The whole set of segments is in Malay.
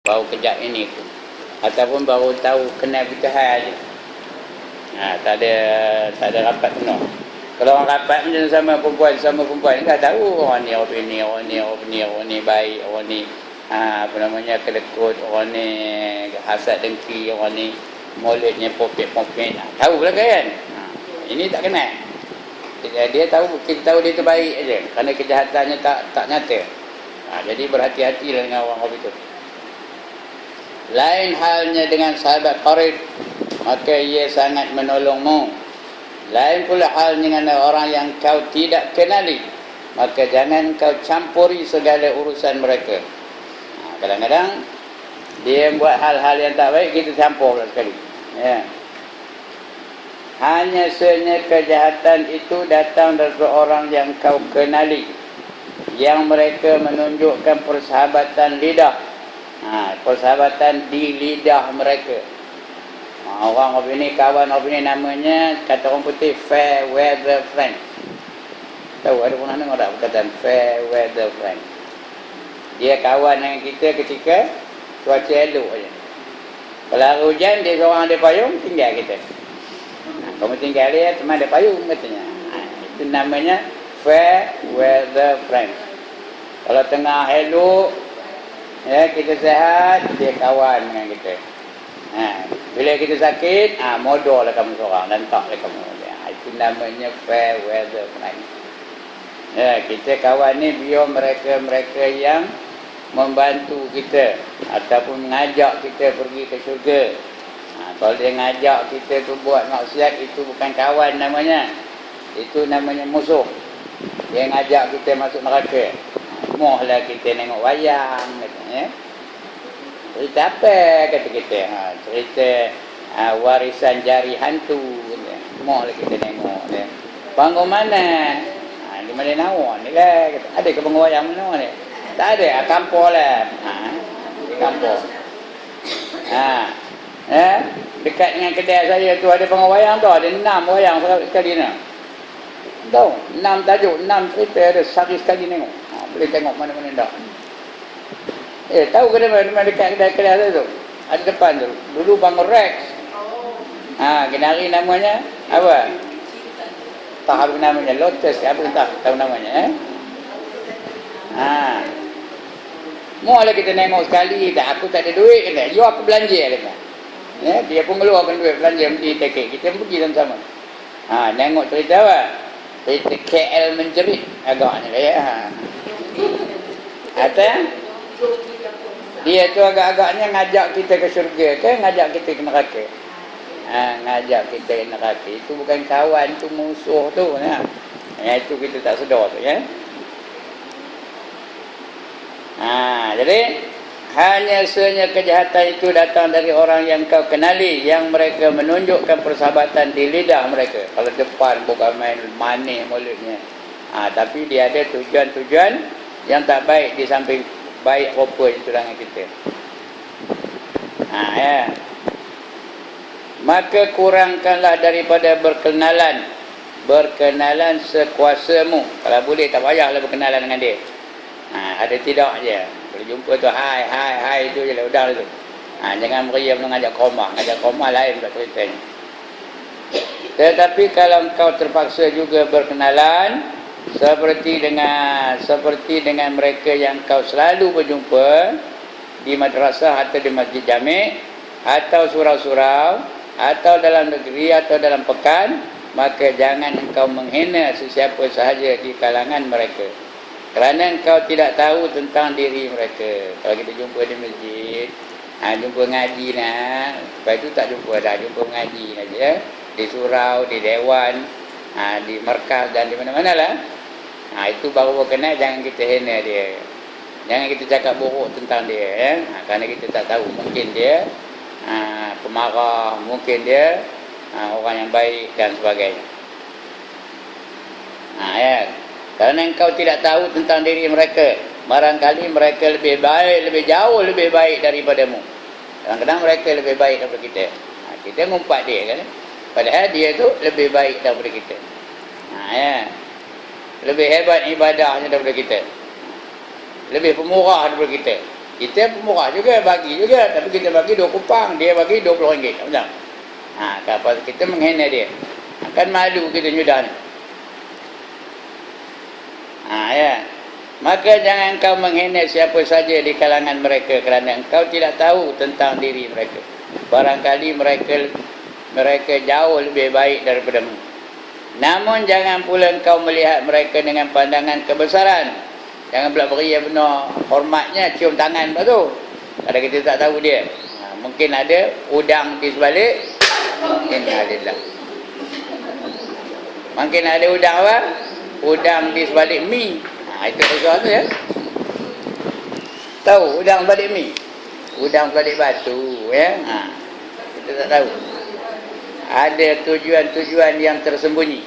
baru kejap ini tu. Ataupun baru tahu kenal kita aja. Tak ada rapat penuh. Kalau orang rapat macam sama perempuan kan tahu orang ni orang ni baik, orang ni kelekut, orang ni hasad dengki, orang ni mulutnya popek-popek. Tahu lah kan? Ini tak kenal. Dia tahu, kita tahu dia tu baik aja kerana kejahatannya tak nyata. Jadi berhati-hatilah dengan orang itu. Lain halnya dengan sahabat qarib, maka ia sangat menolongmu. Lain pula hal dengan orang yang kau tidak kenali, maka jangan kau campuri segala urusan mereka. Kadang-kadang dia buat hal-hal yang tak baik, kita campur sekali. Ya. Hanya sahaja kejahatan itu datang dari orang yang kau kenali, yang mereka menunjukkan persahabatan lidah. Persahabatan di lidah mereka. Orang ini, kawan ini namanya, kata orang putih, fair weather friend. Tahu, ada pernah dengar tak perkataan fair weather friend? Dia kawan dengan kita ketika cuaca elok je. Kalau hujan, dia seorang ada payung, tinggal kita. Kamu tinggal dia, cuma ada payung katanya. Itu namanya fair weather friend. Kalau tengah elok, ya, kita sihat, dia kawan dengan kita. Bila kita sakit, modal lah kamu seorang, dan taklah kamu. Itu namanya fair weather friend. Ya, kita kawan ni biar mereka yang membantu kita ataupun mengajak kita pergi ke syurga. Kalau dia ngajak kita tu buat maksiat, itu bukan kawan namanya. Itu namanya musuh. Dia ngajak kita masuk neraka. Mohlah kita tengok wayang katanya. Cerita apa kata kita? Cerita warisan jari hantu. Mohlah kita tengok dia. Panggung mana? Di mana nawar ni lah. Ada ke panggung wayang mana ni? Tak ada. Kampung lah. Di kampung. Dekat dengan kedai saya tu ada panggung wayang tu. Ada 6 wayang sekali ni. Tahu? 6 tajuk, 6 cerita ada sehari sekali tengok. Boleh tengok mana-mana dah. Tahu ke mana dekat kedai saya tu? Ada depan tu. Dulu bangun Rex. Kenari namanya apa? Tak tahu namanya. Lotus ke apa entah. Tahu namanya. Mohlah kita tengok sekali. Aku tak ada duit kata. You aku belanja kata. Dia pun keluarkan duit belanja mesti tiket. Kita pergi sama-sama. Tengok cerita apa? Cerita KL menjerit agaknya lah ya. Dia tu agak-agaknya ngajak kita ke syurga ke ngajak kita ke neraka. Ngajak kita ke neraka. Itu bukan kawan, tu musuh tu. Itu kita tak sedar tu ya. Jadi hanya sahaja kejahatan itu datang dari orang yang kau kenali, yang mereka menunjukkan persahabatan di lidah mereka. Kalau depan bukan main manis mulutnya. Tapi dia ada tujuan-tujuan yang tak baik di samping baik rupa itu dengan kita. Ya. Maka kurangkanlah daripada berkenalan sekuasamu. Kalau boleh tak payahlah berkenalan dengan dia. Ada tidak je. Kalau jumpa tu hai itu je lah, udah tu. Jangan meriam mengajak komah. Ngajak komah lain tak ceritanya. Tetapi kalau engkau terpaksa juga berkenalan seperti dengan mereka yang kau selalu berjumpa di madrasah atau di masjid jami' atau surau-surau atau dalam negeri atau dalam pekan, maka jangan engkau menghina sesiapa sahaja di kalangan mereka, kerana engkau tidak tahu tentang diri mereka. Kalau kita jumpa di masjid, jumpa ngaji lah, lepas itu tak jumpa dah, jumpa ngaji saja, di surau, di dewan, di markas dan di mana-mana lah. Itu baru berkenal. Jangan kita hina dia, jangan kita cakap buruk tentang dia kerana kita tak tahu, mungkin dia pemarah, mungkin dia orang yang baik dan sebagainya. Kerana engkau tidak tahu tentang diri mereka, barangkali mereka lebih baik, jauh lebih baik daripadamu. Kadang-kadang mereka lebih baik daripada kita. Kita ngumpat dia kan, padahal dia tu lebih baik daripada kita. Lebih hebat ibadahnya daripada kita, lebih pemurah daripada kita. Kita murah juga, bagi juga. Tapi kita bagi 2 kupang, dia bagi RM20. Macam? Kalau kita menghina dia. Kan malu kita nyudah ni. Ya. Maka jangan kau menghina siapa saja di kalangan mereka kerana engkau tidak tahu tentang diri mereka. Barangkali mereka jauh lebih baik daripadamu. Namun jangan pula engkau melihat mereka dengan pandangan kebesaran. Jangan pula beri yang benar hormatnya, cium tangan lepas tu. Kalau kita tak tahu dia. Mungkin ada udang di sebalik. Innalillah. Mungkin ada udang apa? Udang di sebalik mi. Itu sesuatu ya. Tahu udang sebalik mi? Udang sebalik batu ya. Kita tak tahu. Ada tujuan-tujuan yang tersembunyi.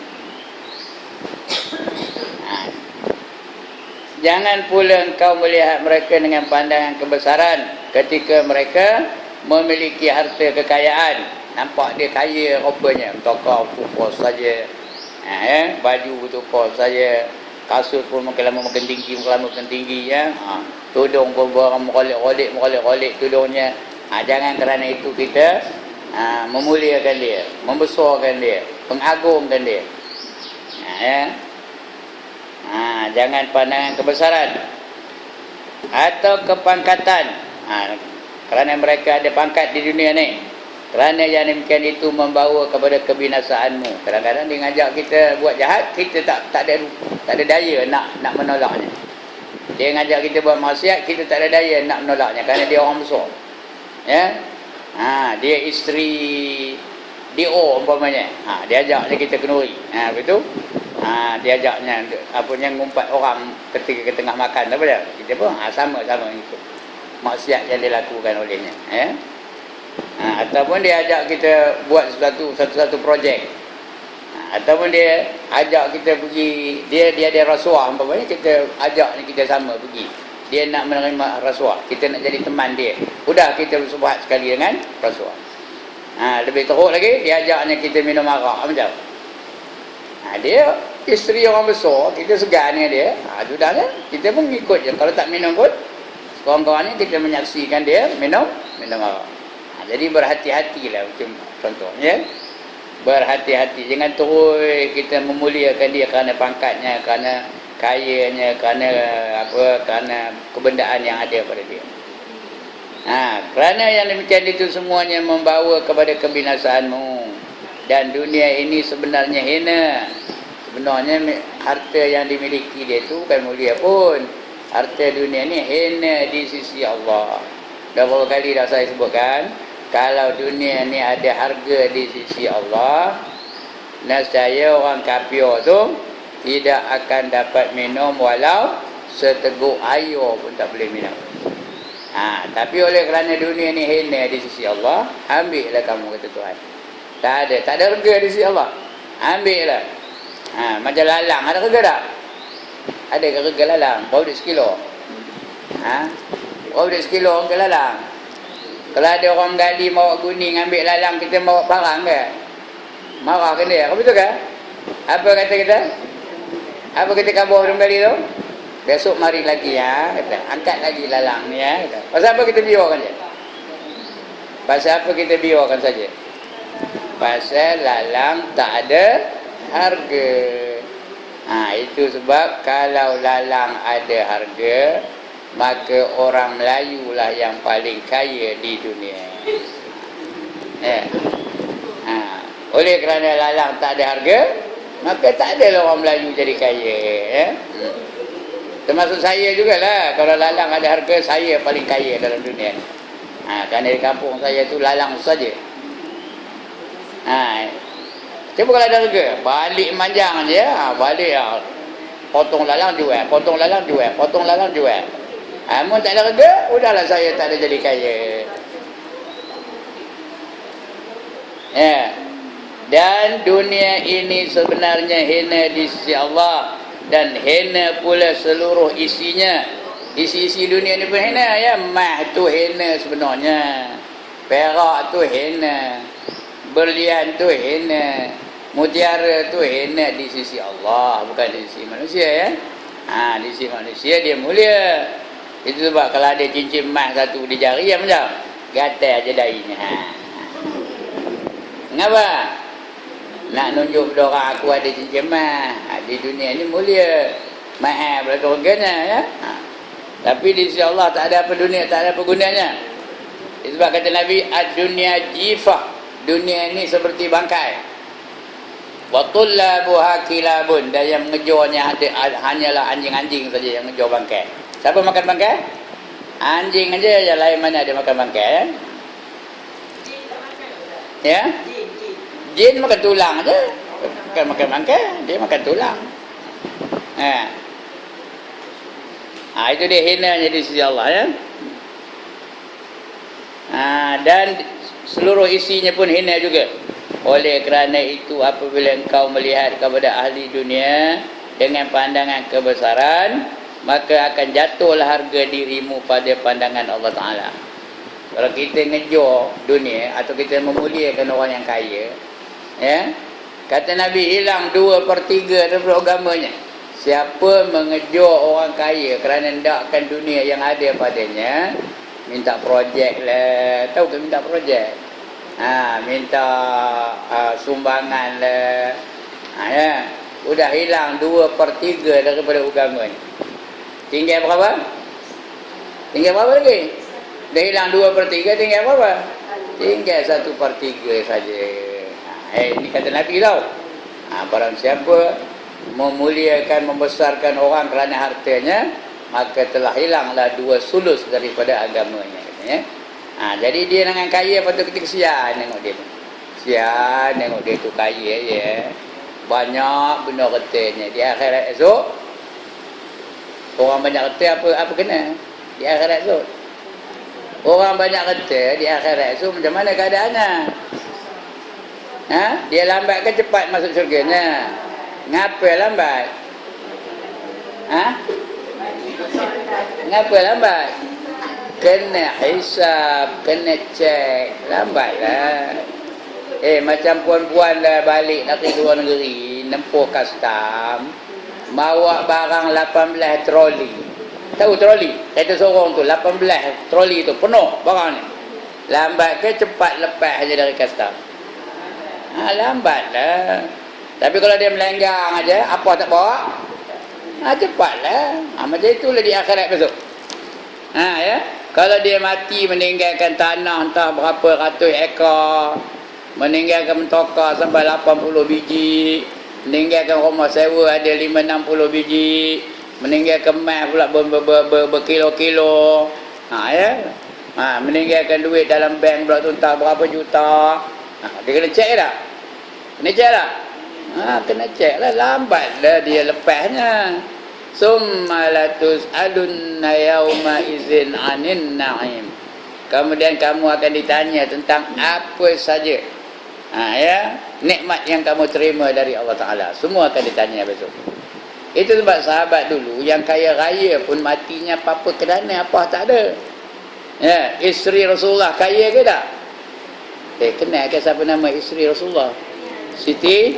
Jangan pula engkau melihat mereka dengan pandangan kebesaran ketika mereka memiliki harta kekayaan. Nampak dia kaya rupanya. Tokau kos saja. Baju tu kos saja. Kasut pun makin lama makin tinggi ya. Tudung pun merolek tudungnya. Jangan kerana itu kita memuliakan dia, membesarkan dia, mengagungkan dia. Jangan pandangan kebesaran atau kepangkatan. Kerana mereka ada pangkat di dunia ni. Kerana yang demikian itu membawa kepada kebinasaanmu. Kadang-kadang dia ngajak kita buat jahat, kita tak ada daya nak menolaknya. Dia ngajak kita buat maksiat, kita tak ada daya nak menolaknya kerana dia orang besar. Ya. Dia isteri DO umpamanya. Dia ajaknya kita kenuri. Betul? Dia ajaknya ngumpat orang ketika ke tengah makan apa dia? Kita pun sama-sama itu. Maksiat yang dilakukan olehnya, ya. Ataupun dia ajak kita buat satu projek. Ataupun dia ajak kita pergi, dia ada rasuah umpamanya, kita ajak kita sama pergi. Dia nak menerima rasuah, kita nak jadi teman dia. Sudah kita bersubahat sekali dengan rasuah. Lebih teruk lagi, dia ajaknya kita minum arak macam. Dia isteri orang besar, kita segan dengan dia. Sudah kan? Kita pun ikut je. Kalau tak minum pun, kawan-kawan ni kita menyaksikan dia minum arak. Jadi berhati-hatilah macam contohnya. Berhati-hati. Jangan terus kita memuliakan dia kerana pangkatnya, kerana kayanya, kerana kebendaan yang ada pada dia. Kerana yang demikian itu semuanya membawa kepada kebinasaanmu. Dan dunia ini sebenarnya hina. Sebenarnya harta yang dimiliki dia itu bukan mulia pun. Harta dunia ni hina di sisi Allah. Dah berapa kali dah saya sebutkan, kalau dunia ni ada harga di sisi Allah, nescaya orang kafir tu tidak akan dapat minum walau seteguk air pun tak boleh minum. Tapi oleh kerana dunia ni hina di sisi Allah, ambillah kamu kata Tuhan. Tak ada harga di sisi Allah. Ambillah. Macam lalang ada harga tak? Ada ke harga lalang? Berapa duit sekilo? Berapa duit sekilo harga lalang? Kalau ada orang gali bawa kuning ambil lalang, kita bawa parang ke? Marah ke dia? Betul ke? Apa kata kita? Apa kata kabar orang gali tu? Besok mari lagi ya, kata. Angkat lagi lalang ni ya, kata. Pasal apa kita biarkan je? Pasal apa kita biarkan saja? Pasal lalang tak ada harga. Itu sebab kalau lalang ada harga, maka orang Melayu lah yang paling kaya di dunia. Oleh kerana lalang tak ada harga, maka tak adalah orang Melayu jadi kaya. Termasuk saya jugalah. Kalau lalang ada harga, saya paling kaya dalam dunia. Kerana di kampung saya tu lalang saja. Cuba kalau ada harga, balik manjang je, balik potong lalang jual, potong lalang jual, potong lalang jual. Amun tak ada harga, udahlah saya tak ada jadi kaya. Dan dunia ini sebenarnya hina di sisi Allah, dan hina pula seluruh isinya. Isi-isi dunia ni pun hina ya. Mah tu hina sebenarnya. Perak tu hina. Berlian tu hina. Mutiara tu hina di sisi Allah, bukan di sisi manusia ya. Di sisi manusia dia mulia. Itu sebab kalau ada cincin emas satu di jari, ya macam gatal aja darinya. Mengapa? Nak nunjuk pada orang aku ada cincin emas. Di dunia ni mulia, mahal pula harganya, ya. Tapi di sisi Allah tak ada apa dunia, tak ada apa gunanya. Sebab kata Nabi, ad-dunya jifah. Dunia ni seperti bangkai. Wa tullabuha kilabun. Dan yang mengejarnya hanyalah anjing-anjing saja yang mengejar bangkai. Siapa makan bangkai? Anjing aja, yang lain mana ada makan bangkai, ya? Ya? Jin makan tulang aja. Bukan makan bangkai, dia makan tulang. Itu dia hinanya di sisi Allah, ya. Dan seluruh isinya pun hina juga. Oleh kerana itu, apabila engkau melihat kepada ahli dunia dengan pandangan kebesaran, maka akan jatuhlah harga dirimu pada pandangan Allah Ta'ala. Kalau kita ngejar dunia atau kita memuliakan orang yang kaya, ya, kata Nabi, hilang 2/3 daripada agamanya. Siapa mengejar orang kaya kerana hendakkan dunia yang ada padanya, minta projek lah, tahu ke minta projek? Minta sumbangan lah, ya, sudah hilang 2/3 daripada agamanya. Tinggal berapa? Tinggal berapa lagi? Dah hilang 2/3, tinggal berapa? Tinggal 1/3 saja. Ini kata Nabi tau. Barang siapa memuliakan, membesarkan orang kerana hartanya, maka telah hilanglah 2/3 daripada agamanya, katanya. Jadi dia dengan kaya, patut kita kesian tengok dia tu. Kesian tengok dia tu kaya, ya. Banyak benda ketanya. Di akhirat esok, orang banyak kata apa kena? Di akhirat esok, orang banyak kata di akhirat esok macam mana keadaannya? Dia lambat ke cepat masuk syurganya? Ngapa lambat? Ngapa lambat? Kena hisab, kena cek. Lambatlah. Macam puan-puan dah balik dari luar negeri, nempuh custom, bawa barang 18 troli. Tahu troli? Kata seorang tu, 18 troli tu penuh barang ni. Lambat ke cepat lepas aja dari custom? Lambatlah. Tapi kalau dia melenggang aja, apa tak bawa? Cepatlah. Macam itulah di akhirat besok. Ya. Kalau dia mati meninggalkan tanah entah berapa ratus ekar, meninggalkan mentokar sampai 80 biji, meninggalkan rumah sewa ada 5-60 biji, meninggalkan emas pula berkilo-kilo, ya. Meninggalkan duit dalam bank pula tu entah berapa juta. Dia kena cek tak? Kena cek tak? Kena cek lah. Lambatlah dia lepasnya. Summa latus'alunna yawma izin anin na'im. Kemudian kamu akan ditanya tentang apa saja, ya, nikmat yang kamu terima dari Allah Ta'ala. Semua akan ditanya besok. Itu sebab sahabat dulu yang kaya raya pun matinya apa-apa kerana apa tak ada. Ya, isteri Rasulullah kaya ke tak? Kenal ke siapa nama isteri Rasulullah? Siti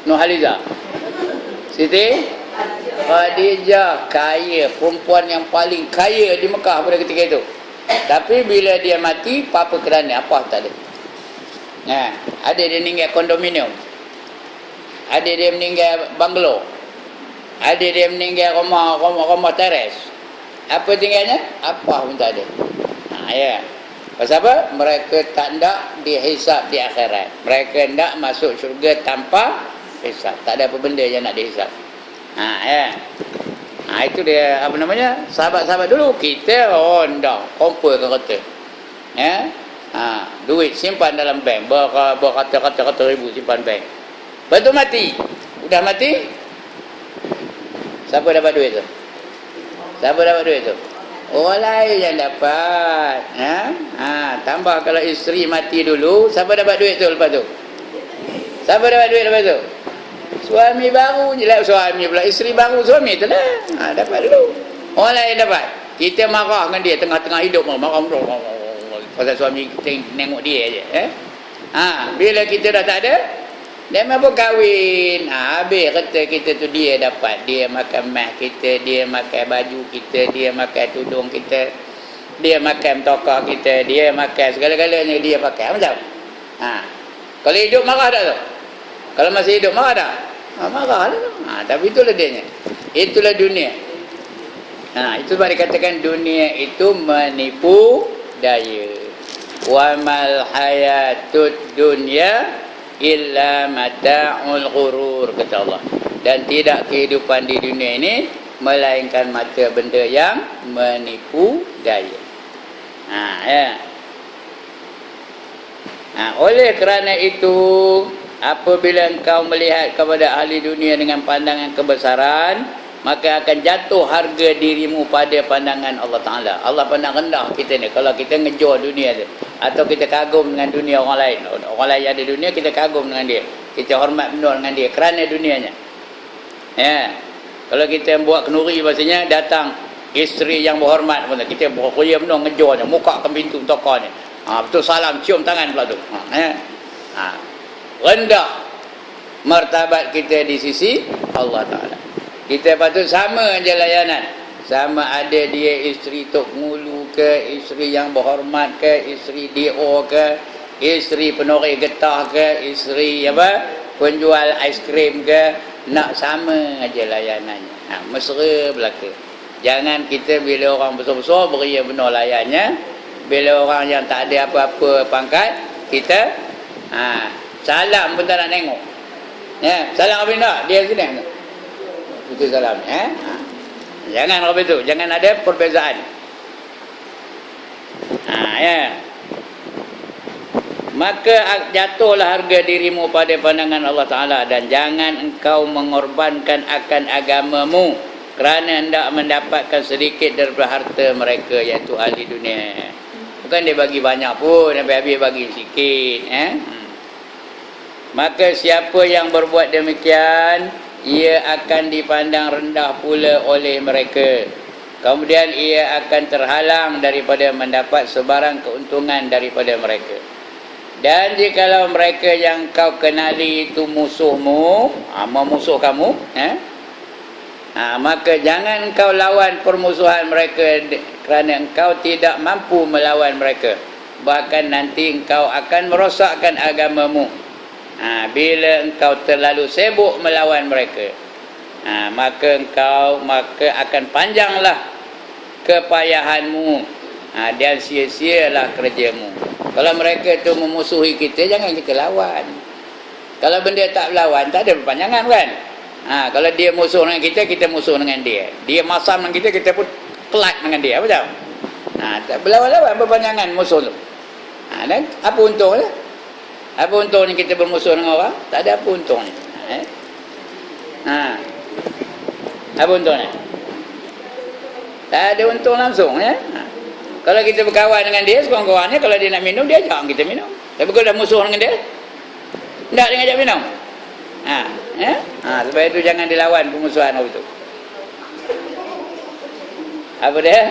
Nurhaliza. Siti Khadijah, kaya, perempuan yang paling kaya di Mekah pada ketika itu. Tapi bila dia mati, apa kerana apa tak ada. Ada dia meninggal kondominium, ada dia meninggal banglo, ada dia meninggal rumah teres. Apa tinggalnya? Apa pun tak ada. Ya. Pasal apa? Mereka tak nak dihisap di akhirat. Mereka nak masuk syurga tanpa hisap. Tak ada apa benda yang nak dihisap. Ya. Itu dia apa namanya? Sahabat-sahabat dulu kita ndak kumpulkan kata. Ya. Duit simpan dalam bank, berkata-kata ribu simpan bank. Betul mati. Udah mati. Siapa dapat duit tu? Siapa dapat duit tu? Orang lain yang dapat. Tambah kalau isteri mati dulu, siapa dapat duit tu lepas tu? Siapa dapat duit lepas tu? Suami baru je lah. Suami pula, isteri baru, suami tu lah. Dapat dulu. Orang lain dapat. Kita marah dengan dia tengah-tengah hidup, marah pasal suami kita tengok dia je. Bila kita dah tak ada, Dia mampu kahwin. Habis kata kita tu dia dapat. Dia makan mah kita, dia makan baju kita, dia makan tudung kita, dia makan tokah kita, dia makan segala-galanya dia pakai. Macam kalau hidup marah tak tu? Kalau masih hidup marah tak? Marah lah tu. Tapi itulah dia. Itulah dunia. Itu sebab dikatakan dunia itu menipu daya. Wa mal hayatud dunya illa mata'ul ghurur, kata Allah. Dan tidak kehidupan di dunia ini melainkan mata benda yang menipu daya. Oleh kerana itu, apabila engkau melihat kepada ahli dunia dengan pandangan kebesaran, maka akan jatuh harga dirimu pada pandangan Allah Ta'ala. Allah pandang rendah kita ni kalau kita ngejar dunia tu, atau kita kagum dengan dunia orang lain. Orang lain ada dunia, kita kagum dengan dia, kita hormat benar dengan dia kerana dunianya. Kalau kita buat kenuri, maksudnya datang isteri yang berhormat, kita berkuya benar ngejarnya, muka ke pintu toko ni, betul salam, cium tangan pula tu. Rendah martabat kita di sisi Allah Ta'ala. Kita patut sama je layanan. Sama ada dia isteri Tok Ngulu ke, isteri yang berhormat ke, isteri DO ke, isteri penoreh getah ke, isteri penjual aiskrim ke, nak sama aja layanannya. Mesra belaka. Jangan kita bila orang besar-besar beria benar layannya, bila orang yang tak ada apa-apa pangkat, kita salam pun tak nak tengok. Salam apa nak? Dia sini. Itu salam. Jangan apa itu. Jangan ada perbezaan. Maka jatuhlah harga dirimu pada pandangan Allah Ta'ala, dan jangan engkau mengorbankan akan agamamu kerana hendak mendapatkan sedikit daripada harta mereka, iaitu ahli dunia. Bukan dia bagi banyak pun, habis-habis bagi sikit. Maka siapa yang berbuat demikian, ia akan dipandang rendah pula oleh mereka. Kemudian ia akan terhalang daripada mendapat sebarang keuntungan daripada mereka. Dan jikalau mereka yang kau kenali itu musuhmu, memusuh kamu, maka jangan engkau lawan permusuhan mereka kerana engkau tidak mampu melawan mereka. Bahkan nanti engkau akan merosakkan agamamu. Bila engkau terlalu sibuk melawan mereka, maka akan panjanglah kepayahanmu, dan sia-sialah kerjamu. Kalau mereka tu memusuhi kita, jangan kita lawan. Kalau benda tak berlawan, tak ada perpanjangan kan. Kalau dia musuh dengan kita, kita musuh dengan dia. Dia masam dengan kita, kita pun kelak dengan dia. Apa tak? Tak berlawan-lawan perpanjangan musuh tu. Dan apa untungnya? Apa untungnya kita bermusuh dengan orang? Tak ada apa untungnya. Apa untungnya? Tak ada untung langsung. Kalau kita berkawan dengan dia, sekurang-kurangnya kalau dia nak minum, dia ajak kita minum. Tapi kalau dah musuh dengan dia, tak dia ajak minum. Sebab itu jangan dilawan permusuhan itu. Apa dia?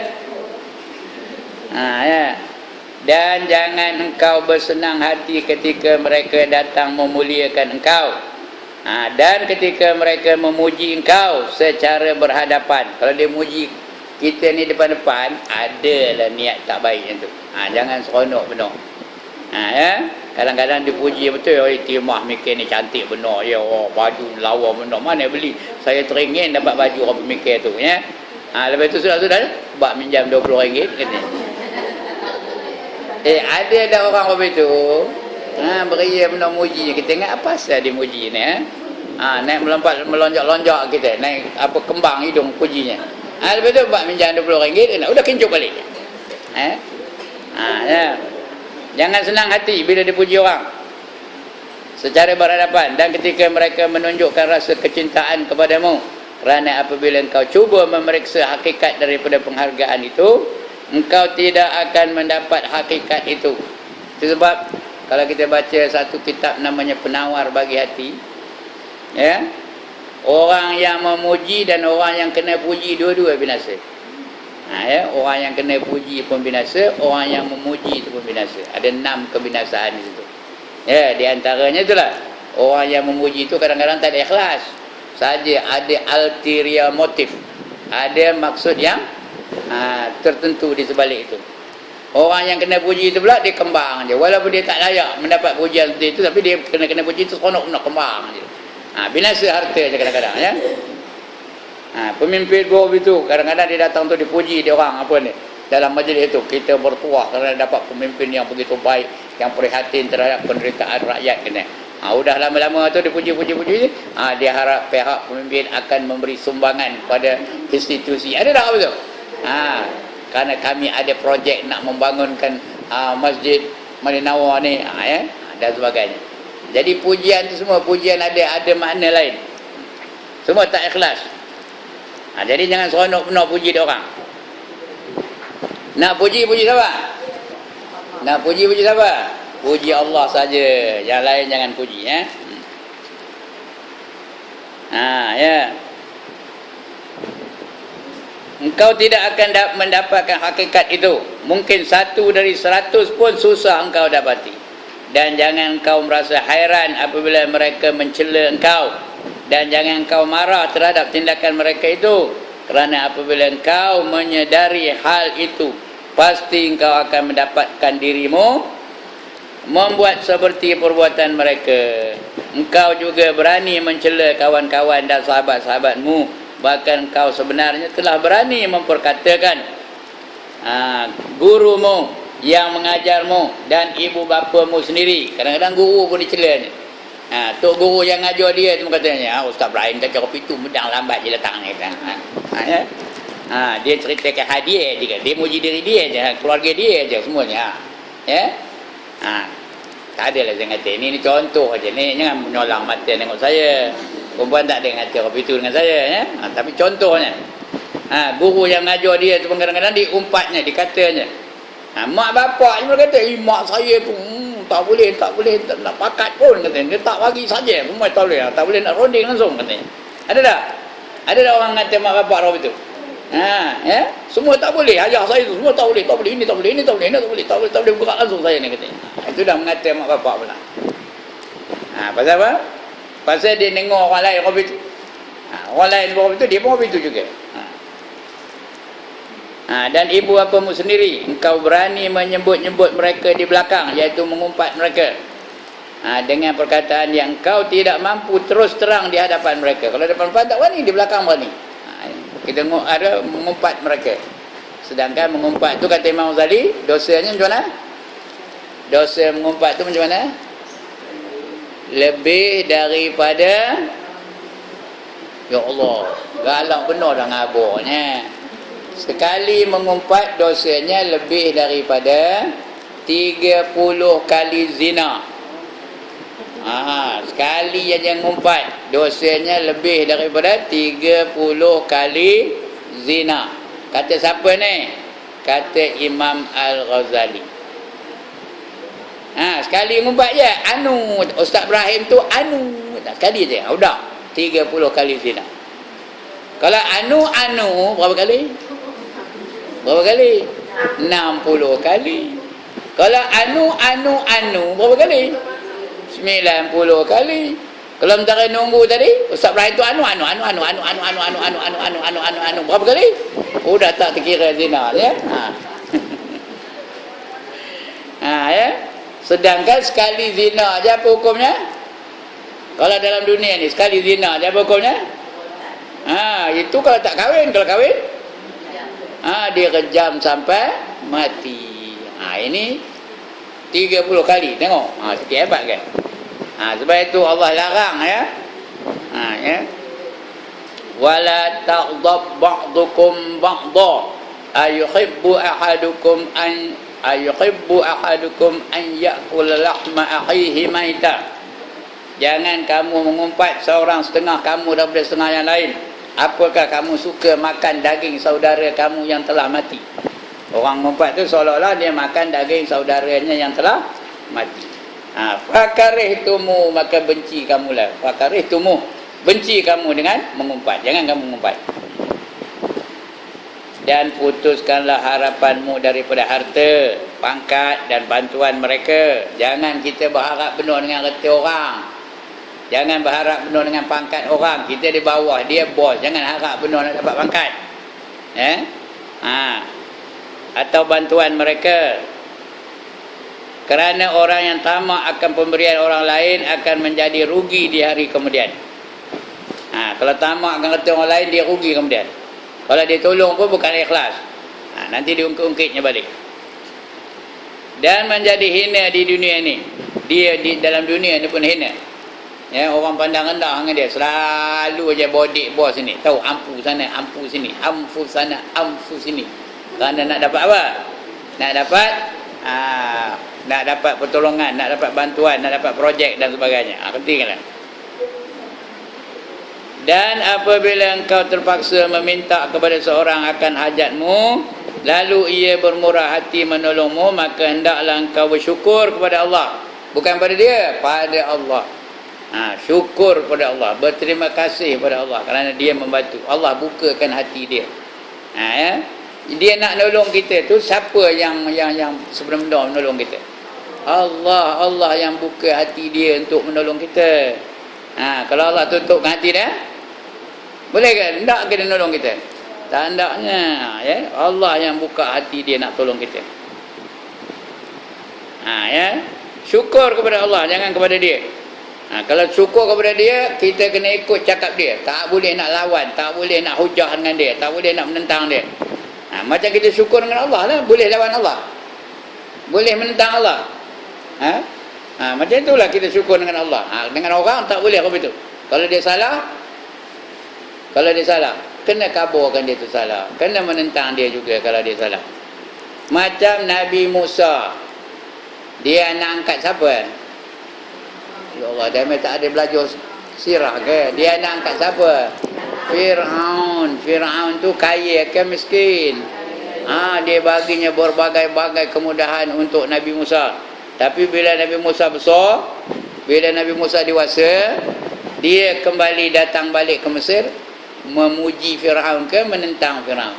Dan jangan engkau bersenang hati ketika mereka datang memuliakan engkau, dan ketika mereka memuji engkau secara berhadapan. Kalau dia muji kita ni depan-depan, adalah niat tak baik itu. Jangan seronok benar. Kadang-kadang dipuji betul, timah mikir ni cantik benar, baju lawa benar, mana beli? Saya teringin dapat baju orang pemikir tu. Lepas tu sudah bak minjam RM20 kata. Ada dah orang apa itu, beria benar muji kita. Ingat apa asal dia muji ni? Naik melonjak-lonjak kita, naik apa kembang hidung pujinya. Lepas tu buat minjam RM20, udah kincup balik. Jangan senang hati bila dipuji orang secara berhadapan, dan ketika mereka menunjukkan rasa kecintaan kepadamu, kerana apabila engkau cuba memeriksa hakikat daripada penghargaan itu, engkau tidak akan mendapat hakikat itu. Itu sebab kalau kita baca satu kitab namanya Penawar Bagi Hati, orang yang memuji dan orang yang kena puji, dua-dua binasa. Orang yang kena puji pun binasa, orang yang memuji itu pun binasa. Ada 6 kebinasaan di situ. Di antaranya itulah Orang yang memuji itu kadang-kadang tak ada ikhlas. Saja ada ulterior motif. Ada maksud yang tertentu di sebalik itu. Orang yang kena puji itu pula dia kembang je. Walaupun dia tak layak mendapat pujian seperti itu, tapi dia kena puji itu seronok nak kembang je. Binasa harta je kadang-kadang ya. Pemimpin group itu kadang-kadang dia datang tu dipuji dia orang apa ni. Dalam majlis itu kita bertuah kerana dapat pemimpin yang begitu baik, yang prihatin terhadap penderitaan rakyat kena. Udah lama-lama tu dipuji-puji, dia harap pihak pemimpin akan memberi sumbangan pada institusi. Ada tak betul? Kerana kami ada projek nak membangunkan masjid Madinah ni, ya, dan sebagainya. Jadi pujian tu semua pujian ada makna lain. Semua tak ikhlas. Jadi jangan seronok penuh puji dia orang. Nak puji siapa? Nak puji siapa? Puji Allah saja. Yang lain jangan puji, ya. Ya. Engkau tidak akan mendapatkan hakikat itu. Mungkin 1 dari 100 pun susah engkau dapati. Dan jangan engkau merasa hairan apabila mereka mencela engkau. Dan jangan engkau marah terhadap tindakan mereka itu. Kerana apabila engkau menyedari hal itu, pasti engkau akan mendapatkan dirimu membuat seperti perbuatan mereka. Engkau juga berani mencela kawan-kawan dan sahabat-sahabatmu. Bahkan engkau sebenarnya telah berani memperkatakan gurumu yang mengajarmu dan ibu bapamu sendiri. Kadang-kadang guru pun dicelanya. Tok guru yang ngajar dia tu katanya, Ustaz Ibrahim kata kopi tu medang lambat je datang ni. Ya. Dia ceritakan hadiah dia muji diri dia je, keluarga dia je semuanya. Ya. Tak adalah saya kata ni contoh aja ni, jangan menyolang mata tengok saya. Perempuan tak ada kata kopi tu dengan saya, ya. Tapi contohnya. Guru yang ngajar dia tu kadang-kadang diumpatnya, dikatanya. Mak bapak ni kata, mak saya pun tak boleh tak nak pakat pun katanya. Dia tak bagi saja, semua tak boleh nak ronding langsung katanya. Ada tak? Ada tak orang kata mak bapak roh itu? Ya, semua tak boleh. Ajar saya tu semua tak boleh, ini tak boleh bergerak langsung saya ni katanya. Itu dah mengata mak bapak pula. Pasal apa? Pasal dia dengar orang lain roh itu. Orang lain roh itu, dia pun roh itu juga. Dan ibu bapamu sendiri, engkau berani menyebut-nyebut mereka di belakang, iaitu mengumpat mereka dengan perkataan yang engkau tidak mampu terus terang di hadapan mereka. Kalau depan-depan tak berani, di belakang berani. Kita ada mengumpat mereka. Sedangkan mengumpat tu kata Imam Ghazali, dosanya macam mana? Dosa mengumpat tu macam mana? Lebih daripada, ya Allah, galak benar dah ngaburnya. Sekali mengumpat dosanya lebih daripada 30 kali zina. Sekali aja ngumpat dosanya lebih daripada 30 kali zina. Kata siapa ni? Kata Imam Al-Ghazali. Sekali ngumpat je, Ustaz Ibrahim tu sekali je. Udah 30 kali zina. Kalau berapa kali? Berapa kali? 60 kali. Kalau berapa kali? 90 kali. Kalau mentara nunggu tadi, Ustaz Ibrahim tu berapa kali? Dah tak terkira zina ya. Ya. Sedangkan sekali zina aja apa hukumnya? Kalau dalam dunia ni sekali zina aja apa hukumnya? Itu kalau tak kahwin, kalau kahwin dia kejam sampai mati. Ini 30 kali. Tengok. Sikit hebat kan? Sebab itu Allah larang ya. Ya. Wala taghdab ba'dukum ba'dha ayuhibbu ahadukum an ya'kul lahma akhihi maita. Jangan kamu mengumpat seorang setengah kamu daripada setengah yang lain. Apakah kamu suka makan daging saudara kamu yang telah mati? Orang mengumpat tu seolah-olah dia makan daging saudaranya yang telah mati. Fakarihtumu, maka benci kamulah. Fakarihtumu, benci kamu dengan mengumpat. Jangan kamu mengumpat. Dan putuskanlah harapanmu daripada harta, pangkat dan bantuan mereka. Jangan kita berharap benar dengan reti orang. Jangan berharap penuh dengan pangkat orang. Kita di bawah, dia bos. Jangan harap penuh nak dapat pangkat. Atau bantuan mereka. Kerana orang yang tamak akan pemberian orang lain akan menjadi rugi di hari kemudian. Kalau tamak akan kata orang lain, dia rugi kemudian. Kalau dia tolong pun bukan ikhlas. Nanti diungkit-ungkitnya balik. Dan menjadi hina di dunia ini. Dia di dalam dunia ni pun hina. Ya, orang pandang rendah dengan dia. Selalu aja bodik bos ni. Tahu, ampu sana, ampu sini. Ampu sana, ampu sini. Kerana nak dapat apa? Nak dapat pertolongan, nak dapat bantuan, nak dapat projek dan sebagainya. Pentinglah. Dan apabila engkau terpaksa meminta kepada seorang akan hajatmu, lalu ia bermurah hati menolongmu, maka hendaklah engkau bersyukur kepada Allah. Bukan pada dia, pada Allah. Syukur kepada Allah, berterima kasih kepada Allah kerana dia membantu. Allah bukakan hati dia. Dia nak nolong kita tu, siapa yang sebenar-benar menolong kita? Allah yang buka hati dia untuk menolong kita. Kalau Allah tutupkan hati dia, boleh ke? Tak ke dia nolong kita? Tak hendaknya. Allah yang buka hati dia nak tolong kita. Syukur kepada Allah, jangan kepada dia. Kalau syukur kepada dia, kita kena ikut cakap dia. Tak boleh nak lawan, tak boleh nak hujah dengan dia, tak boleh nak menentang dia. Macam kita syukur dengan Allah lah, boleh lawan Allah, boleh menentang Allah. Macam itulah kita syukur dengan Allah. Dengan orang tak boleh apa itu. Kalau dia salah, kena kaburkan dia tu salah, kena menentang dia juga kalau dia salah. Macam Nabi Musa, dia nak angkat siapa? Ya Allah, dia tak ada belajar sirah ke? Dia nak angkat siapa? Fir'aun. Fir'aun tu kaya ke miskin? Dia baginya berbagai-bagai kemudahan untuk Nabi Musa. Tapi bila Nabi Musa besar, bila Nabi Musa dewasa, dia kembali datang balik ke Mesir, memuji Fir'aun ke menentang Fir'aun?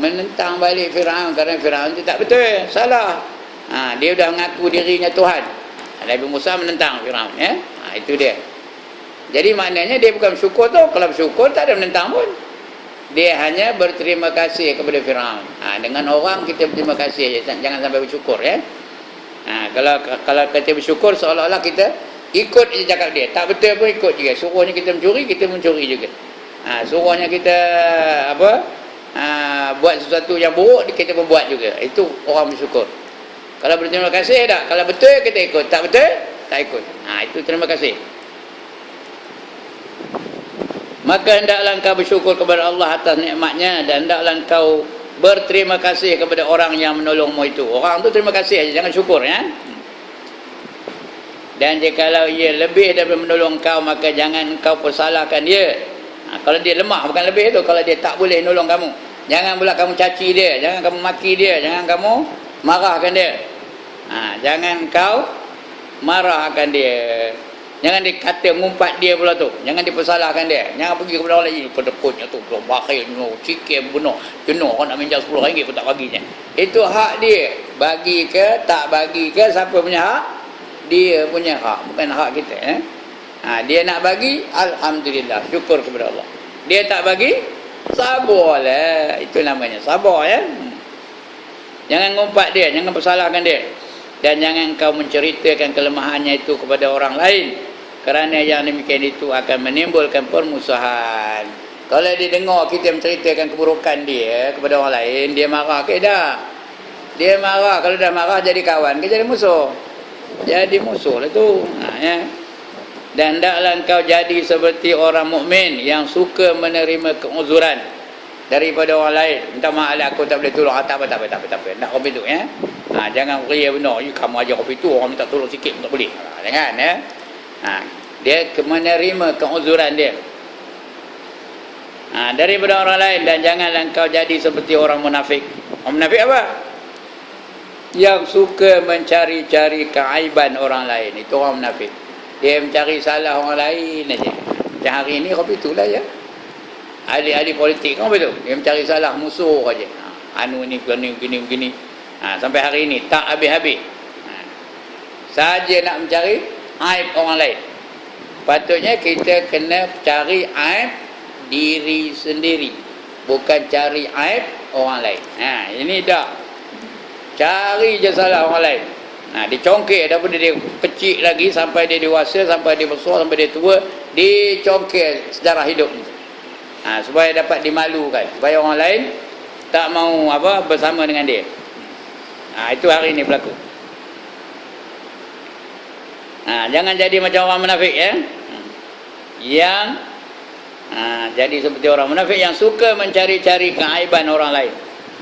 Menentang balik Fir'aun kerana Fir'aun tu tak betul, salah. Dia dah mengaku dirinya Tuhan. Nabi Musa menentang Fir'aun. Itu dia. Jadi maknanya dia bukan bersyukur tu. Kalau bersyukur tak ada menentang pun. Dia hanya berterima kasih kepada Fir'aun. Dengan orang kita berterima kasih, jangan sampai bersyukur. Kalau kita bersyukur, seolah-olah kita ikut je cakap dia. Tak betul pun ikut juga. Suruhnya kita mencuri juga. Suruhnya kita buat sesuatu yang buruk, kita pun buat juga. Itu orang bersyukur. Kalau berterima kasih tak? Kalau betul kita ikut, tak betul tak ikut. Itu terima kasih. Maka hendaklah engkau bersyukur kepada Allah atas nikmatnya, dan hendaklah engkau berterima kasih kepada orang yang menolongmu itu. Orang tu terima kasih aja, jangan syukur Dan jikalau ia lebih daripada menolong kau, maka jangan engkau persalahkan dia. Kalau dia lemah, bukan lebih tu. Kalau dia tak boleh nolong kamu, jangan pula kamu caci dia, jangan kamu maki dia, jangan kamu marahkan dia. Jangan kau marahkan dia. Jangan dikata ngumpat dia pula tu. Jangan dipersalahkan dia. Jangan pergi kepada orang lain, pedekutnya tu, bakhilnya, cikir benar. Jenuh kau nak minjam RM10 kau tak baginya. Itu hak dia. Bagi ke tak bagi ke, siapa punya hak? Dia punya hak, bukan hak kita. Dia nak bagi, alhamdulillah, syukur kepada Allah. Dia tak bagi, sabarlah. Itu namanya sabar. Jangan ngumpat dia, jangan persalahkan dia. Dan jangan kau menceritakan kelemahannya itu kepada orang lain, kerana yang demikian itu akan menimbulkan permusuhan. Kalau dia dengar kita menceritakan keburukan dia kepada orang lain, dia marah ke tak? Dia marah. Kalau dah marah jadi kawan ke jadi musuh? Jadi musuh lah tu. Dan hendaklah engkau jadi seperti orang mukmin yang suka menerima keuzuran daripada orang lain. Minta maaf lah, aku tak boleh tolong. Tak apa. Nak kopi tu jangan ria benar. Kamu ajar kopi tu, orang minta tolong sikit pun tak boleh. Jangan dia menerima keuzuran dia daripada orang lain. Dan janganlah engkau jadi seperti orang munafik. Orang munafik apa? Yang suka mencari-cari keaiban orang lain. Itu orang munafik. Dia mencari salah orang lain aja. Macam hari ini kopi tu lah ya. Ahli-ahli politik kan betul. Dia mencari salah musuh aja. Anu ni begini. Sampai hari ini tak habis-habis. Saja nak mencari aib orang lain. Sepatutnya kita kena cari aib diri sendiri, bukan cari aib orang lain. Ini dah. Cari je salah orang lain. Dicongkir daripada dia kecil lagi sampai dia dewasa, sampai dia besar, sampai dia tua, dicongkir sejarah hidup ni. Supaya dapat dimalukan, supaya orang lain tak mau bersama dengan dia. Itu hari ini berlaku. Jangan jadi macam orang munafik ya. Yang jadi seperti orang munafik yang suka mencari-cari keaiban orang lain.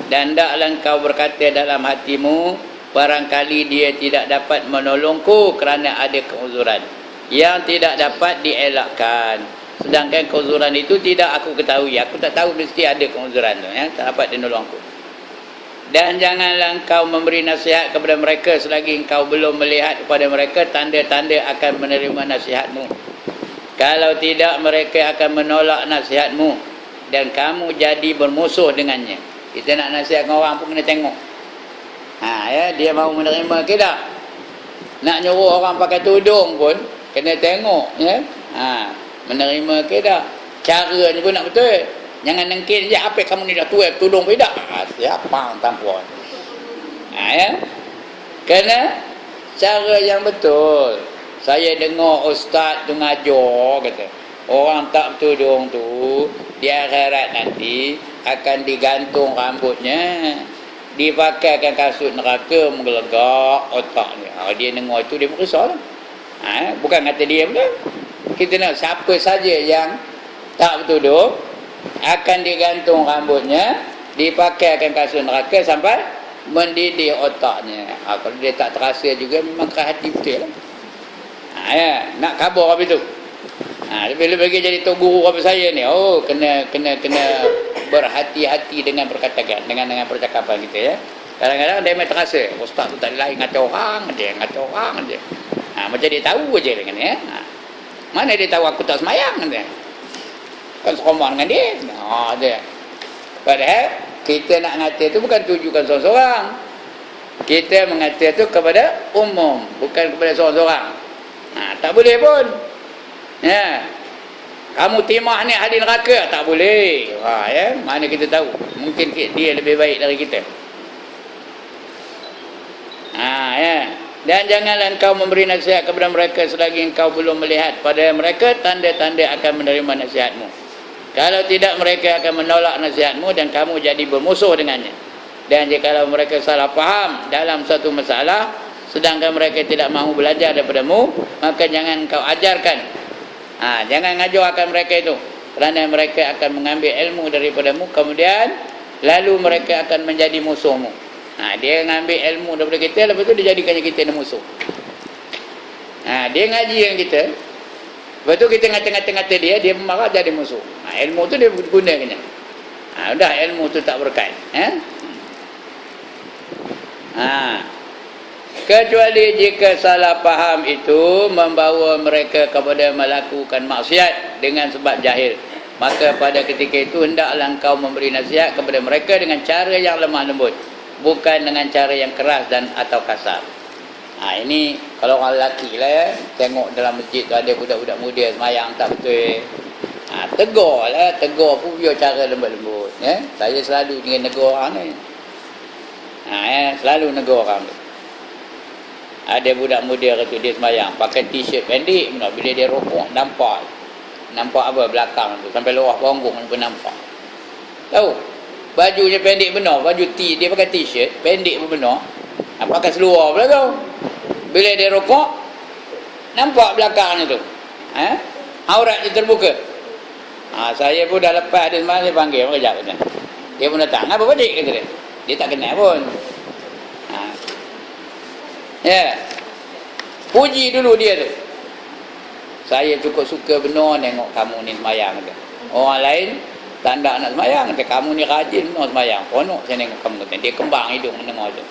Dan hendaklah engkau berkata dalam hatimu, barangkali dia tidak dapat menolongku kerana ada keuzuran yang tidak dapat dielakkan. Sedangkan keuzuran itu tidak aku ketahui. Aku tak tahu mesti ada keuzuran tu ya, tak dapat dia nolongku. Dan janganlah engkau memberi nasihat kepada mereka selagi engkau belum melihat kepada mereka tanda-tanda akan menerima nasihatmu. Kalau tidak, mereka akan menolak nasihatmu dan kamu jadi bermusuh dengannya. Kita nak nasihat dengan orang pun kena tengok. Dia mau menerima ke tak? Nak nyuruh orang pakai tudung pun kena tengok ya. Menerima ke tak? Caranya pun nak betul. Jangan nengkin je, apa kamu ni dah tua tudung pun tak? Siapa tampun. Kena cara yang betul. Saya dengar ustaz tu ngajar kata, orang tak bertudung tu di akhirat nanti akan digantung rambutnya, dipakaikan kasut neraka, menggelegak otaknya. Dia dengar itu dia merisaulah. Bukan kata dia pula. Kita nak siapa saja yang tak bertudung akan digantung rambutnya, dipakaikan kasut neraka sampai mendidih otaknya. Kalau dia tak terasa juga memang keras hati betul lah. Nak khabar habis tu. Bila bagi jadi tok guru apa saya ni, kena berhati-hati dengan perkataan, dengan percakapan kita ya. Kadang-kadang dia memang terasa ustaz tu tak lain ngata orang je. Macam dia tahu aje dengan ya. Mana dia tahu aku tak semayang dia. Kan serombak dengan dia. Dia. Padahal kita nak ngata tu bukan tujukan seorang-seorang. Kita mengata tu kepada umum, bukan kepada seorang-seorang. Tak boleh pun. Ya. Kamu timah ni ahli neraka, tak boleh. Ya, mana kita tahu? Mungkin dia lebih baik dari kita. Ya. Dan janganlah engkau memberi nasihat kepada mereka selagi engkau belum melihat pada mereka tanda-tanda akan menerima nasihatmu. Kalau tidak, mereka akan menolak nasihatmu dan kamu jadi bermusuh dengannya. Dan jikalau mereka salah faham dalam satu masalah, sedangkan mereka tidak mahu belajar daripadamu, maka jangan kau ajarkan. Jangan ngajarkan mereka itu, kerana mereka akan mengambil ilmu daripadamu, kemudian lalu mereka akan menjadi musuhmu. Dia ngambil ilmu daripada kita, lepas tu dia jadikannya kita ni musuh. Dia ngaji dengan kita, lepas tu kita ngata-ngata dia marah jadi musuh. Ilmu tu dia gunakannya. Dah ilmu tu tak berkait. Kecuali jika salah faham itu membawa mereka kepada melakukan maksiat dengan sebab jahil, maka pada ketika itu hendaklah engkau memberi nasihat kepada mereka dengan cara yang lemah lembut, bukan dengan cara yang keras dan atau kasar. Ini kalau orang lelaki lah ya, tengok dalam masjid tu ada budak-budak muda semayang tak betul, tegur lah, tegur pun biar cara lembut-lembut ya. Saya selalu dengan negur orang ni, selalu negur orang tu. Ada budak muda kata dia semayang pakai t-shirt pendek, bila dia rokok nampak apa belakang tu sampai luar punggung pun nampak. Tahu bajunya pendek benar, baju dia pakai t-shirt pendek pun benar, pakai seluar pula tu. Bila dia rokok nampak belakangnya tu, auratnya terbuka. Saya pun dah lepas dia semalam, saya panggil kejap kata. Dia pun datang, apa balik kata dia tak kenal pun. Ya, puji dulu dia tu. Saya cukup suka benar tengok kamu ni semayang kata. Orang lain tak nak semayang kata, kamu ni rajin benar semayang. Seronok saya tengok kamu kata. Dia kembang hidung mendengar tu.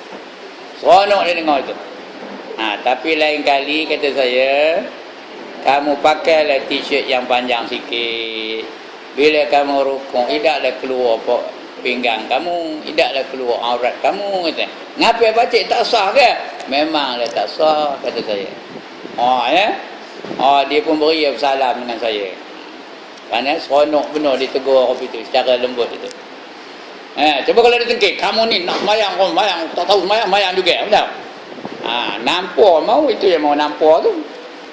Seronok dia dengar tu. Tapi lain kali kata saya, kamu pakailah t-shirt yang panjang sikit. Bila kamu rukuk, tidaklah keluar pinggang kamu, tidaklah keluar aurat kamu kata. Ngapai baca tak sah ke? Memanglah tak sah kata saya. Ya. Dia pun beri salam dengan saya. Kerana seronok benar dia tegur orang itu secara lembut itu. Cuba kalau dia tengkik, kamu ni nak mayang, kau mayang, tak tahu mayang, mayang juga, betul? Nampar mau, itu yang mau nampar tu.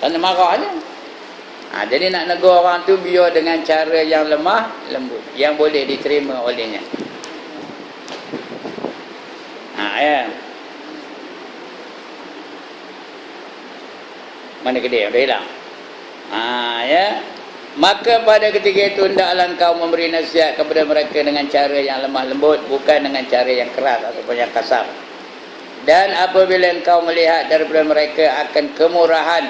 Tak nak marah je. Jadi nak negur orang tu biar dengan cara yang lemah, lembut, yang boleh diterima olehnya. Ya. Mana kedai? Dah hilang. Ya. Maka pada ketika itu hendaklah engkau memberi nasihat kepada mereka dengan cara yang lemah lembut, bukan dengan cara yang keras ataupun yang kasar. Dan apabila engkau melihat daripada mereka akan kemurahan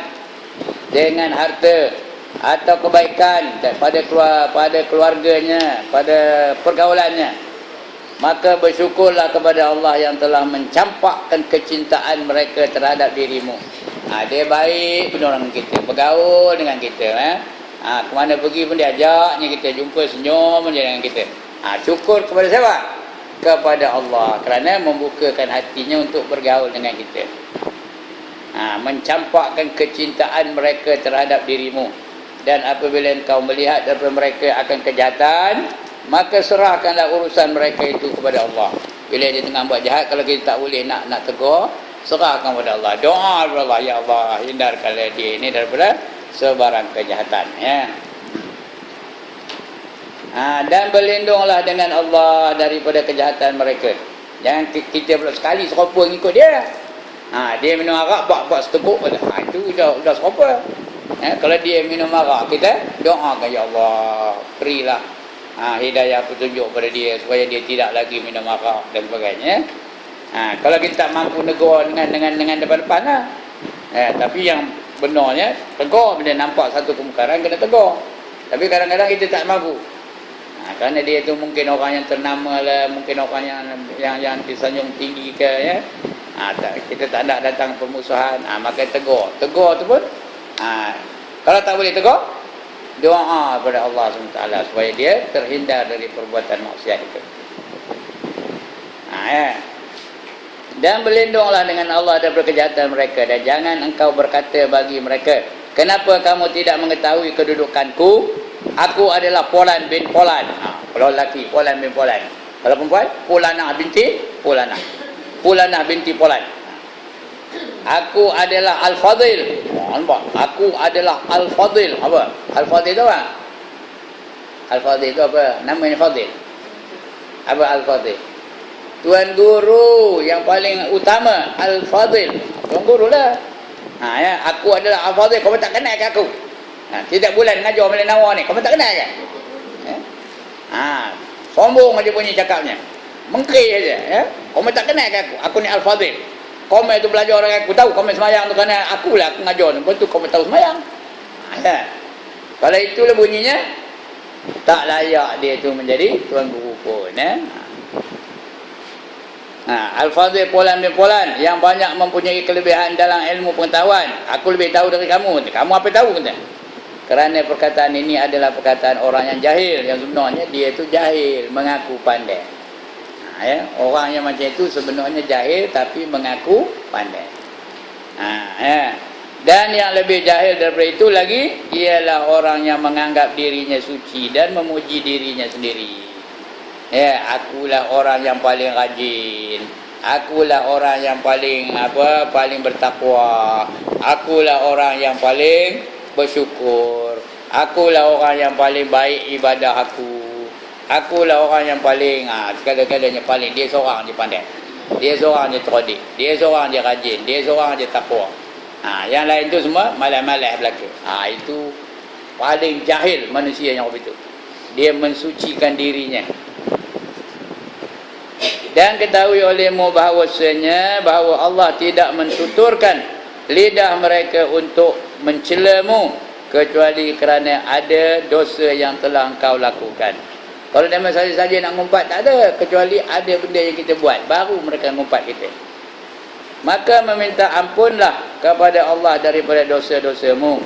dengan harta atau kebaikan pada keluarganya, pada pergaulannya, maka bersyukurlah kepada Allah yang telah mencampakkan kecintaan mereka terhadap dirimu. Dia baik benar dengan kita, bergaul dengan kita. Ke mana pergi pun dia ajaknya kita, jumpa senyum je dengan kita. Syukur kepada siapa? Kepada Allah, kerana membukakan hatinya untuk bergaul dengan kita. Mencampakkan kecintaan mereka terhadap dirimu. Dan apabila engkau melihat daripada mereka akan kejahatan, maka serahkanlah urusan mereka itu kepada Allah. Bila dia tengah buat jahat, kalau kita tak boleh nak tegur, serahkan kepada Allah. Doa kepada Allah, ya Allah, hindarkanlah dia ini daripada sebarang kejahatan. Dan berlindunglah dengan Allah daripada kejahatan mereka. Jangan kita pula sekali serupa ngikut dia. Dia minum arak, buat seteguk pada. Itu dah serupa. Kalau dia minum arak, kita doakan, ya Allah, berilah hidayah petunjuk pada dia supaya dia tidak lagi minum arak dan sebagainya. Kalau kita tak mampu negur dengan depan-depan lah. Tapi yang benarnya tegur, bila nampak satu kemungkaran kena tegur. Tapi kadang-kadang kita tak mampu. Kerana dia tu mungkin orang yang ternama lah, mungkin orang yang disanjung tinggi ke, ya. Kita tak nak datang permusuhan, maka tegur tu pun kalau tak boleh tegur, doa kepada Allah SWT supaya dia terhindar dari perbuatan maksiat itu. Dan berlindunglah dengan Allah daripada kejahatan mereka, dan jangan engkau berkata bagi mereka, kenapa kamu tidak mengetahui kedudukanku? Aku adalah Polan bin Polan. Kalau lelaki, Polan bin Polan. Kalau perempuan, Polanah binti Polanah. Polanah binti Polan. Aku adalah Al-Fadil. Nampak? Aku adalah Al-Fadil. Apa? Al-Fadil tu apa? Al-Fadil tu apa? Namanya Fadil. Apa Al-Fadil? Tuan guru yang paling utama, Al-Fadil. Tuan guru lah. Ya, aku adalah Al-Fadil. Kau tak kenal ke aku? Tiap bulan ngajar Malay Nawar ni, kau tak kenal ke? Sombong aja bunyi cakapnya. Mengkir aja, ya. Kau tak kenal ke aku? Aku ni Al-Fadil. Kau tu belajar orang aku tahu kau semayang tu kerana akulah aku ngajar. Lepas tu kau tahu semayang. Ya. Kalau itulah bunyinya, tak layak dia tu menjadi tuan guru pun, ya. Al-Fadil Polan bin Polan yang banyak mempunyai kelebihan dalam ilmu pengetahuan. Aku lebih tahu dari kamu. Kamu apa tahu kata? Kerana perkataan ini adalah perkataan orang yang jahil, yang sebenarnya dia itu jahil mengaku pandai. Ya, orang yang macam itu sebenarnya jahil tapi mengaku pandai. Ya. Dan yang lebih jahil daripada itu lagi ialah orang yang menganggap dirinya suci dan memuji dirinya sendiri. Ya, akulah orang yang paling rajin. Akulah orang yang paling paling bertakwa. Akulah orang yang paling bersyukur. Akulah orang yang paling baik ibadah aku. Akulah orang yang paling segala-galanya paling. Dia seorang je pandai. Dia seorang je cerdik. Dia seorang je rajin. Dia seorang je takwa. Yang lain tu semua malas-malas belaka. Itu paling jahil manusia yang begitu. Dia mensucikan dirinya. Dan ketahui olehmu bahawasanya bahawa Allah tidak mentuturkan lidah mereka untuk mencelamu kecuali kerana ada dosa yang telah engkau lakukan. Kalau dia saja-saja nak ngumpat, tak ada, kecuali ada benda yang kita buat, baru mereka ngumpat kita. Maka meminta ampunlah kepada Allah daripada dosa-dosamu,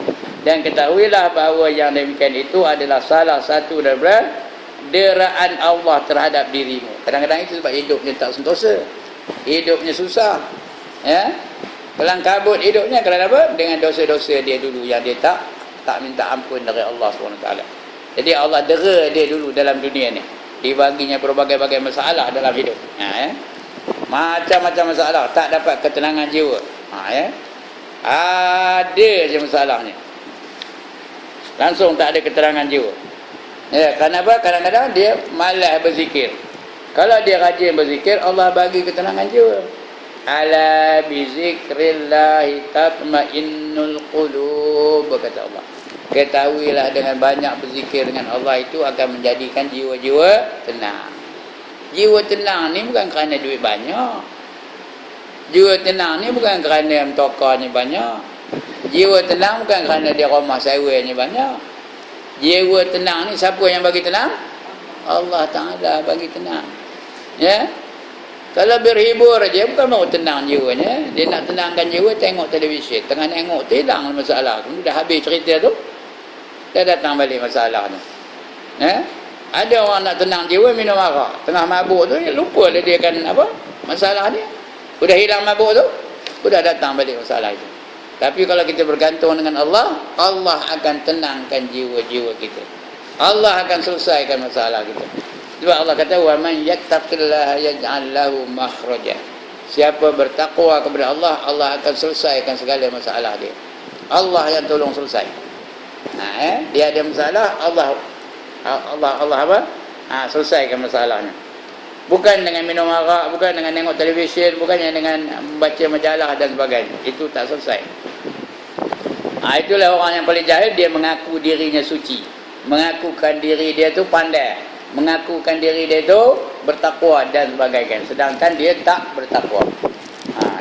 dan ketahuilah bahawa yang demikian itu adalah salah satu daripada deraan Allah terhadap dirimu. Kadang-kadang itu sebab hidupnya tak sentosa, hidupnya susah, ya. Kelang kabut hidupnya kerana apa? Dengan dosa-dosa dia dulu yang dia tak minta ampun dari Allah SWT. Jadi Allah dera dia dulu dalam dunia ni. Dibaginya berbagai-bagai masalah dalam hidup. Macam-macam masalah, tak dapat ketenangan jiwa. Ada je masalahnya. Langsung tak ada keterangan jiwa. Kenapa? Kadang-kadang dia malas berzikir. Kalau dia rajin berzikir, Allah bagi ketenangan jiwa. Ala bizikrillahi tatma'innul qulub, kata Allah. Ketahuilah dengan banyak berzikir dengan Allah itu akan menjadikan jiwa-jiwa tenang. Jiwa tenang ni bukan kerana duit banyak. Jiwa tenang ni bukan kerana tokohnya banyak. Jiwa tenang bukan kerana dia rumah sewanya banyak. Jiwa tenang ni siapa yang bagi tenang? Allah Ta'ala bagi tenang. Ya. Kalau berhibur aja bukan mau tenang jiwanya. Dia nak tenangkan jiwa, tengok televisyen. Tengah tengok tu hilang masalah. Kemudian dah habis cerita tu, dah datang balik masalah tu. Ada orang nak tenang jiwa minum arak. Tengah mabuk tu lupa dia akan apa? Masalah dia. Sudah hilang mabuk tu, sudah datang balik masalah itu. Tapi kalau kita bergantung dengan Allah, Allah akan tenangkan jiwa-jiwa kita. Allah akan selesaikan masalah kita. Sebab Allah kata, wa man yattaqillaha yaj'al lahu makhraja. Siapa bertakwa kepada Allah, Allah akan selesaikan segala masalah dia. Allah yang tolong selesai. Dia ada masalah, Allah apa? Selesaikan masalahnya. Bukan dengan minum arak, bukan dengan tengok televisyen, bukannya dengan membaca majalah dan sebagainya. Itu tak selesai. Itulah orang yang paling jahil, dia mengaku dirinya suci. Mengakukan diri dia tu pandai. Mengakukan diri dia tu bertakwa dan sebagainya. Sedangkan dia tak bertakwa.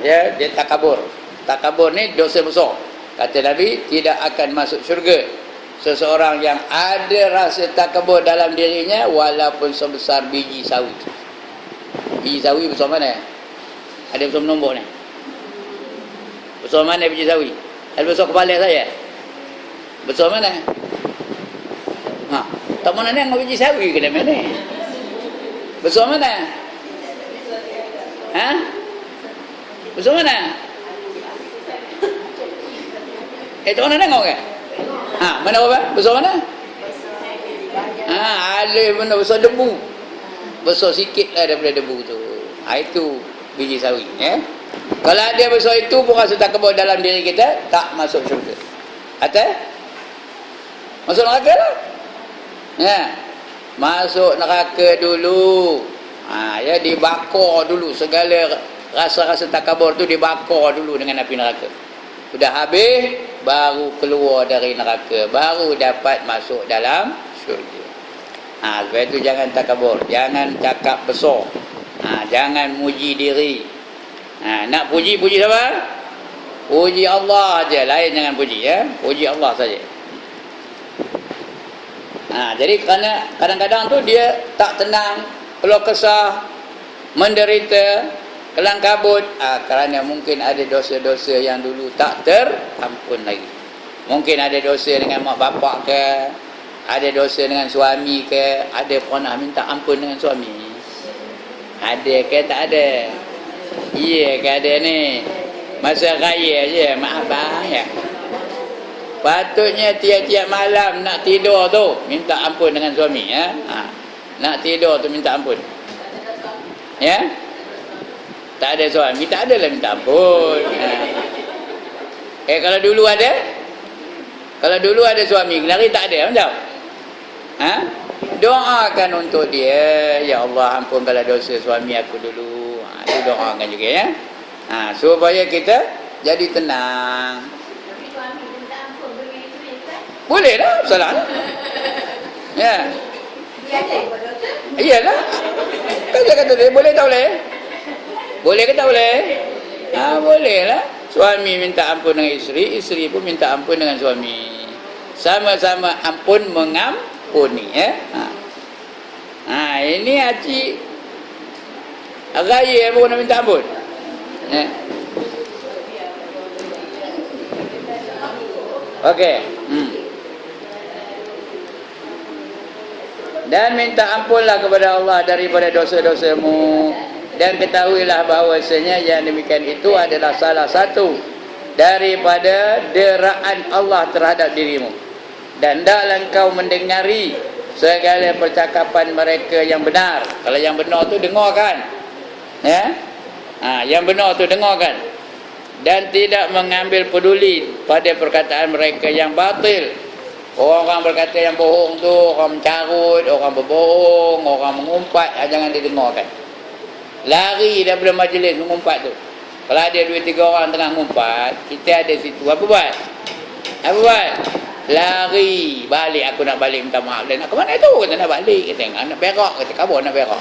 Dia takabur. Takabur ni dosa besar. Kata Nabi, tidak akan masuk syurga seseorang yang ada rasa takabur dalam dirinya walaupun sebesar biji sawi. Biji sawi besar mana? Ada besar nombok ni. Besar mana biji sawi? Ada besar kepala saya. Besar mana? Tak mana tengok biji sawi ke dalam ni? Besar mana? Besar mana? Tak mana tengok ke? Mana apa? Besar mana? Alih benda besar debu. Besar sikit lah daripada debu tu. Itu biji sawi. Kalau ada besar itu pun rasa takabur dalam diri kita, tak masuk syurga. Masuk neraka lah. Masuk neraka dulu. Dibakar dulu. Segala rasa-rasa takabur tu dibakar dulu dengan api neraka. Sudah habis, baru keluar dari neraka, baru dapat masuk dalam syurga. Sebab itu jangan takabur, jangan cakap besar, jangan muji diri. Nak puji siapa? Puji Allah aja, lain jangan puji, puji Allah saja. Jadi kerana kadang-kadang tu dia tak tenang, keluh kesah, menderita, kelang kabut, kerana mungkin ada dosa-dosa yang dulu tak terampun lagi. Mungkin ada dosa dengan mak bapak ke, ada dosa dengan suami ke, ada pernah minta ampun dengan suami? Ada ke tak ada? Iya ke ada ni? Masa raya je, maaf bang ya. Patutnya tiap-tiap malam nak tidur tu minta ampun dengan suami, Nak tidur tu minta ampun. Tak ada suami, tak adalah minta ampun. Kalau dulu ada? Kalau dulu ada suami, kenari tak ada macam? Doakan untuk dia, ya Allah ampunkanlah dosa suami aku dulu. Itu doakan juga ya. Supaya kita jadi tenang. Tapi suami minta ampun bagi isteri kan? Boleh lah, salah. Ya. Dia ada buat dosa? Iyalah. Kata dia boleh tak boleh? Boleh ke tak boleh? Boleh lah. Suami minta ampun dengan isteri, isteri pun minta ampun dengan suami. Sama-sama ampun mengampuni. Ini haji raya pun nak minta ampun. Okey. Dan minta ampunlah kepada Allah daripada dosa-dosamu. Dan ketahuilah bahawasanya yang demikian itu adalah salah satu daripada deraan Allah terhadap dirimu. Dan hendaklah engkau mendengari segala percakapan mereka yang benar. Kalau yang benar tu dengarkan, ya, yang benar tu dengarkan, dan tidak mengambil peduli pada perkataan mereka yang batil. Orang berkata yang bohong tu, orang mencarut, orang berbohong, orang mengumpat, jangan didengarkan. Lari daripada majlis mengumpat tu. Kalau ada 2-3 orang tengah mengumpat, kita ada situ, apa buat? Apa buat? Lari, balik, aku nak balik minta maaf. Dan nak ke mana tu? Kata nak balik. Kata nak berak. Kata kabur nak berak.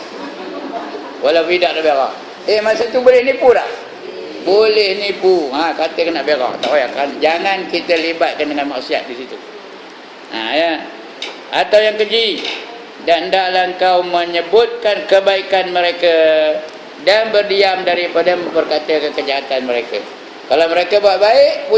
Walau tidak nak berak. Masa tu boleh nipu tak? Boleh nipu. Kata nak berak. Tak payah. Jangan kita libatkan dengan maksiat di situ. Ya. Atau yang keji. Dan hendaklah engkau menyebutkan kebaikan mereka dan berdiam daripada memperkatakan kejahatan mereka. Kalau mereka buat baik,